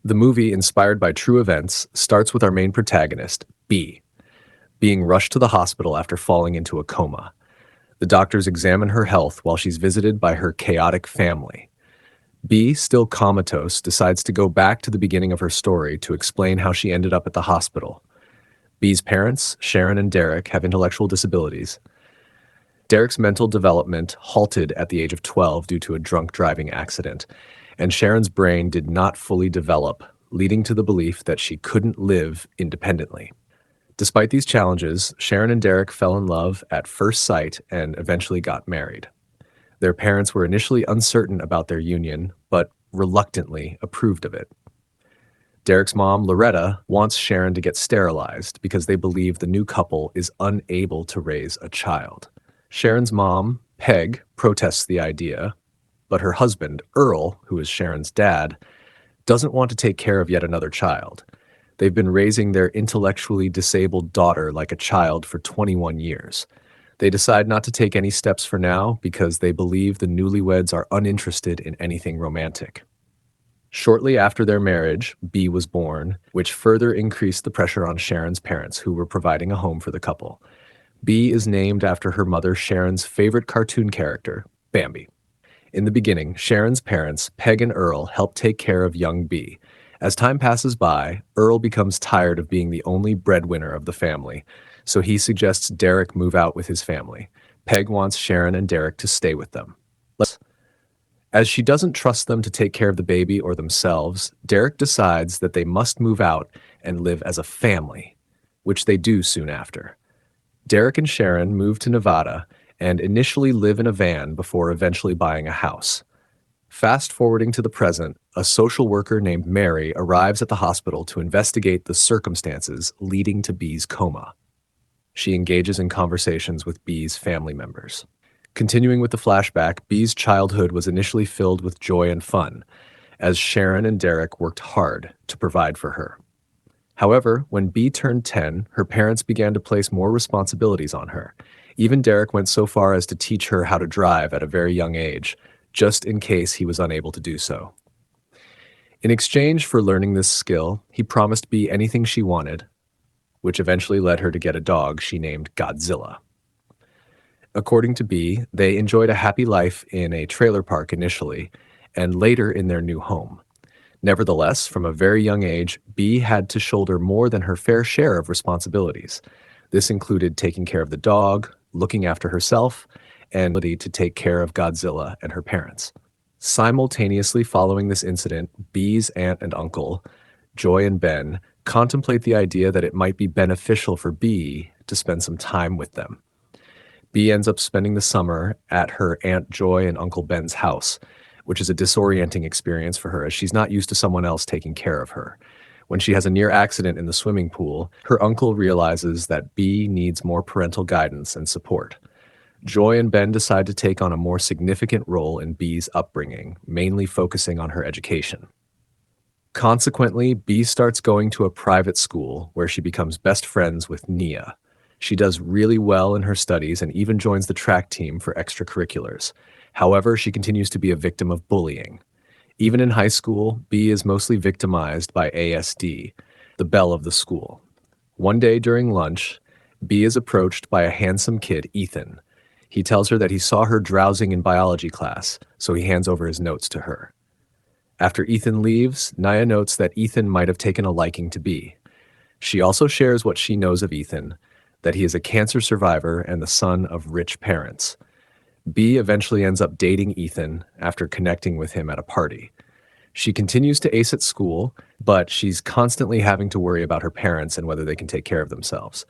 The movie, inspired by true events, starts with our main protagonist, B, being rushed to the hospital after falling into a coma. The doctors examine her health while she's visited by her chaotic family. B, still comatose, decides to go back to the beginning of her story to explain how she ended up at the hospital. B's parents, Sharon and Derek, have intellectual disabilities. Derek's mental development halted at the age of 12 due to a drunk driving accident, and Sharon's brain did not fully develop, leading to the belief that she couldn't live independently. Despite these challenges, Sharon and Derek fell in love at first sight and eventually got married. Their parents were initially uncertain about their union, but reluctantly approved of it. Derek's mom, Loretta, wants Sharon to get sterilized because they believe the new couple is unable to raise a child. Sharon's mom, Peg, protests the idea, but her husband, Earl, who is Sharon's dad, doesn't want to take care of yet another child. They've been raising their intellectually disabled daughter like a child for 21 years. They decide not to take any steps for now because they believe the newlyweds are uninterested in anything romantic. Shortly after their marriage, B was born, which further increased the pressure on Sharon's parents, who were providing a home for the couple. B is named after her mother Sharon's favorite cartoon character, Bambi. In the beginning, Sharon's parents, Peg and Earl, help take care of young B. As time passes by, Earl becomes tired of being the only breadwinner of the family, so he suggests Derek move out with his family. Peg wants Sharon and Derek to stay with them. As she doesn't trust them to take care of the baby or themselves, Derek decides that they must move out and live as a family, which they do soon after. Derek and Sharon move to Nevada and initially live in a van before eventually buying a house. Fast forwarding to the present, a social worker named Mary arrives at the hospital to investigate the circumstances leading to B's coma. She engages in conversations with B's family members. Continuing with the flashback, B's childhood was initially filled with joy and fun, as Sharon and Derek worked hard to provide for her. However, when B turned 10, her parents began to place more responsibilities on her. Even Derek went so far as to teach her how to drive at a very young age, just in case he was unable to do so. In exchange for learning this skill, he promised B anything she wanted, which eventually led her to get a dog she named Godzilla. According to B, they enjoyed a happy life in a trailer park initially, and later in their new home. Nevertheless, from a very young age, B had to shoulder more than her fair share of responsibilities. This included taking care of the dog, looking after herself, and the ability to take care of Godzilla and her parents. Simultaneously following this incident, B's aunt and uncle, Joy and Ben, contemplate the idea that it might be beneficial for B to spend some time with them. B ends up spending the summer at her Aunt Joy and Uncle Ben's house, which is a disorienting experience for her as she's not used to someone else taking care of her. When she has a near accident in the swimming pool, her uncle realizes that B needs more parental guidance and support. Joy and Ben decide to take on a more significant role in B's upbringing, mainly focusing on her education. Consequently, B starts going to a private school where she becomes best friends with Nia. She does really well in her studies and even joins the track team for extracurriculars. However, she continues to be a victim of bullying. Even in high school, B is mostly victimized by ASD, the belle of the school. One day during lunch, B is approached by a handsome kid, Ethan. He tells her that he saw her drowsing in biology class, so he hands over his notes to her. After Ethan leaves, Nia notes that Ethan might have taken a liking to B. She also shares what she knows of Ethan, that he is a cancer survivor and the son of rich parents. B eventually ends up dating Ethan after connecting with him at a party. She continues to ace at school, but she's constantly having to worry about her parents and whether they can take care of themselves.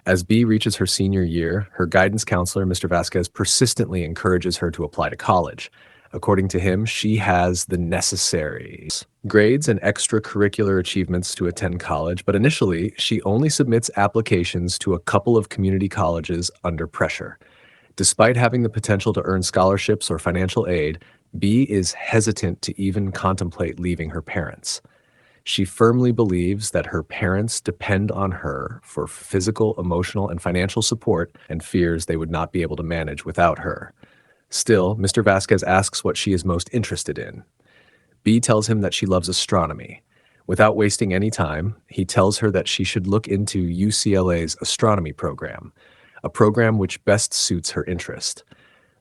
As B reaches her senior year, her guidance counselor, Mr. Vasquez, persistently encourages her to apply to college. According to him, she has the necessary grades and extracurricular achievements to attend college, but initially, she only submits applications to a couple of community colleges under pressure. Despite having the potential to earn scholarships or financial aid, B is hesitant to even contemplate leaving her parents. She firmly believes that her parents depend on her for physical, emotional, and financial support and fears they would not be able to manage without her. Still, Mr. Vasquez asks what she is most interested in. B tells him that she loves astronomy. Without wasting any time, he tells her that she should look into UCLA's astronomy program, a program which best suits her interest.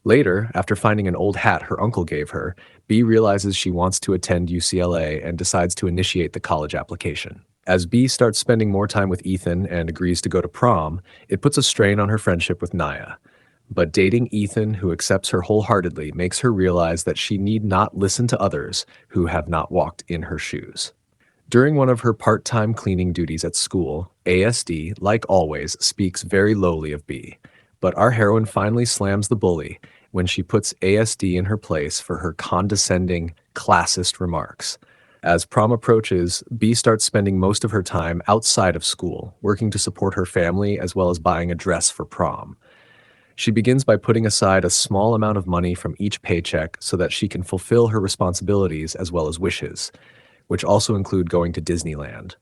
Later, after finding an old hat her uncle gave her, B realizes she wants to attend UCLA and decides to initiate the college application. As B starts spending more time with Ethan and agrees to go to prom, it puts a strain on her friendship with Naya. But dating Ethan, who accepts her wholeheartedly, makes her realize that she need not listen to others who have not walked in her shoes. During one of her part-time cleaning duties at school, ASD, like always, speaks very lowly of B. But our heroine finally slams the bully when she puts ASD in her place for her condescending, classist remarks. As prom approaches, B starts spending most of her time outside of school, working to support her family as well as buying a dress for prom. She begins by putting aside a small amount of money from each paycheck so that she can fulfill her responsibilities as well as wishes, which also include going to Disneyland.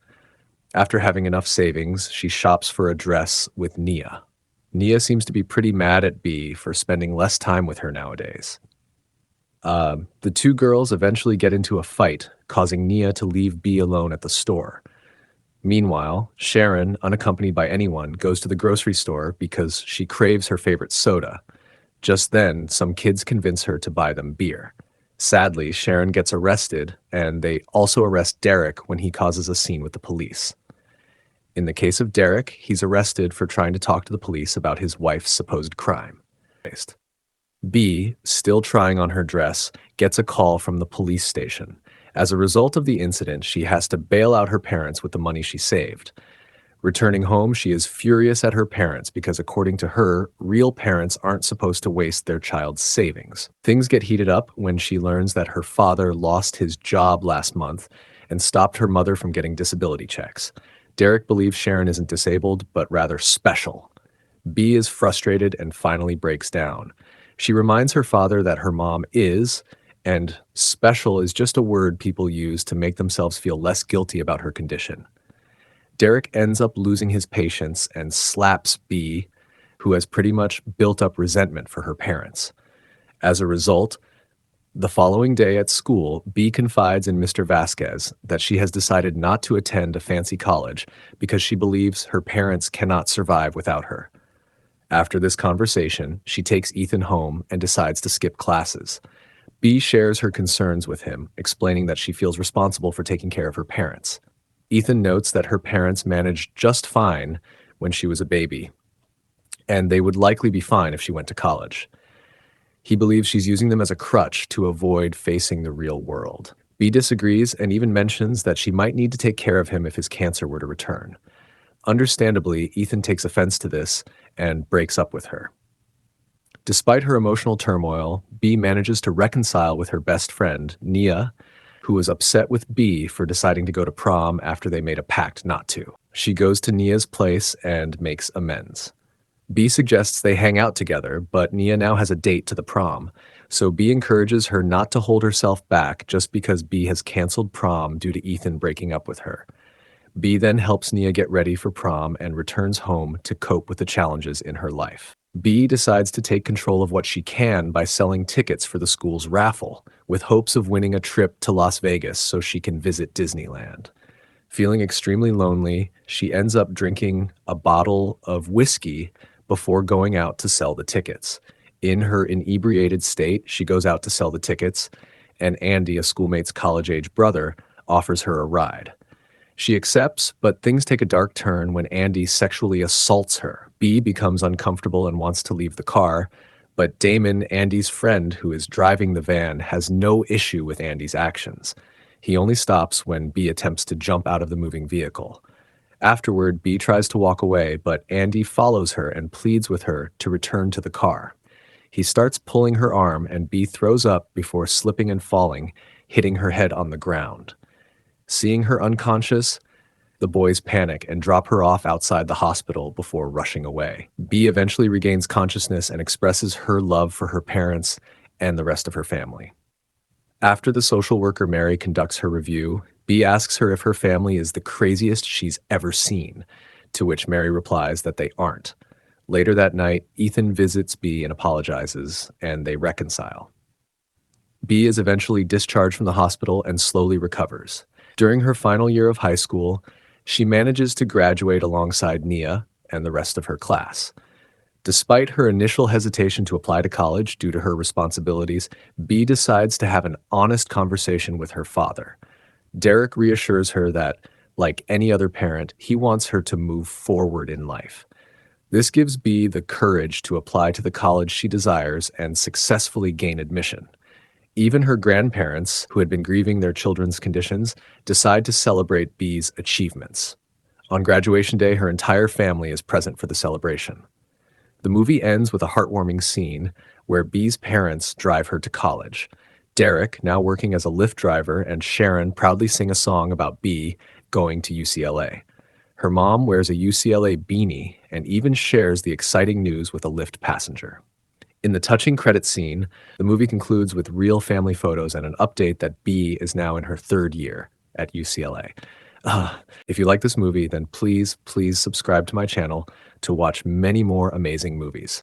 After having enough savings, she shops for a dress with Nia. Nia seems to be pretty mad at B for spending less time with her nowadays. The two girls eventually get into a fight, causing Nia to leave B alone at the store. Meanwhile, Sharon, unaccompanied by anyone, goes to the grocery store because she craves her favorite soda. Just then, some kids convince her to buy them beer. Sadly, Sharon gets arrested, and they also arrest Derek when he causes a scene with the police. In the case of Derek, he's arrested for trying to talk to the police about his wife's supposed crime. B, still trying on her dress, gets a call from the police station. As a result of the incident, she has to bail out her parents with the money she saved. Returning home, she is furious at her parents because, according to her, real parents aren't supposed to waste their child's savings. Things get heated up when she learns that her father lost his job last month and stopped her mother from getting disability checks. Derek believes Sharon isn't disabled, but rather special. B is frustrated and finally breaks down. She reminds her father that her mom is, and special is just a word people use to make themselves feel less guilty about her condition. Derek ends up losing his patience and slaps B, who has pretty much built up resentment for her parents. As a result, the following day at school, B confides in Mr. Vasquez that she has decided not to attend a fancy college because she believes her parents cannot survive without her. After this conversation, she takes Ethan home and decides to skip classes. B shares her concerns with him, explaining that she feels responsible for taking care of her parents. Ethan notes that her parents managed just fine when she was a baby, and they would likely be fine if she went to college. He believes she's using them as a crutch to avoid facing the real world. B disagrees and even mentions that she might need to take care of him if his cancer were to return. Understandably, Ethan takes offense to this and breaks up with her. Despite her emotional turmoil, B manages to reconcile with her best friend, Nia, who was upset with B for deciding to go to prom after they made a pact not to. She goes to Nia's place and makes amends. B suggests they hang out together, but Nia now has a date to the prom, so B encourages her not to hold herself back just because B has canceled prom due to Ethan breaking up with her. B then helps Nia get ready for prom and returns home to cope with the challenges in her life. B decides to take control of what she can by selling tickets for the school's raffle, with hopes of winning a trip to Las Vegas so she can visit Disneyland. Feeling extremely lonely, she ends up drinking a bottle of whiskey before going out to sell the tickets. In her inebriated state, she goes out to sell the tickets, and Andy, a schoolmate's college-age brother, offers her a ride. She accepts, but things take a dark turn when Andy sexually assaults her. B becomes uncomfortable and wants to leave the car, but Damon, Andy's friend who is driving the van, has no issue with Andy's actions. He only stops when B attempts to jump out of the moving vehicle. Afterward, B tries to walk away, but Andy follows her and pleads with her to return to the car. He starts pulling her arm, and B throws up before slipping and falling, hitting her head on the ground. Seeing her unconscious, the boys panic and drop her off outside the hospital before rushing away. B eventually regains consciousness and expresses her love for her parents and the rest of her family. After the social worker Mary conducts her review, B asks her if her family is the craziest she's ever seen, to which Mary replies that they aren't. Later that night, Ethan visits B and apologizes, and they reconcile. B is eventually discharged from the hospital and slowly recovers. During her final year of high school, she manages to graduate alongside Nia and the rest of her class. Despite her initial hesitation to apply to college due to her responsibilities, Bee decides to have an honest conversation with her father. Derek reassures her that, like any other parent, he wants her to move forward in life. This gives Bee the courage to apply to the college she desires and successfully gain admission. Even her grandparents, who had been grieving their children's conditions, decide to celebrate Bee's achievements. On graduation day, her entire family is present for the celebration. The movie ends with a heartwarming scene where Bee's parents drive her to college. Derek, now working as a Lyft driver, and Sharon proudly sing a song about Bee going to UCLA. Her mom wears a UCLA beanie and even shares the exciting news with a Lyft passenger. In the touching credit scene, the movie concludes with real family photos and an update that Bee is now in her third year at UCLA. If you like this movie, then please subscribe to my channel to watch many more amazing movies.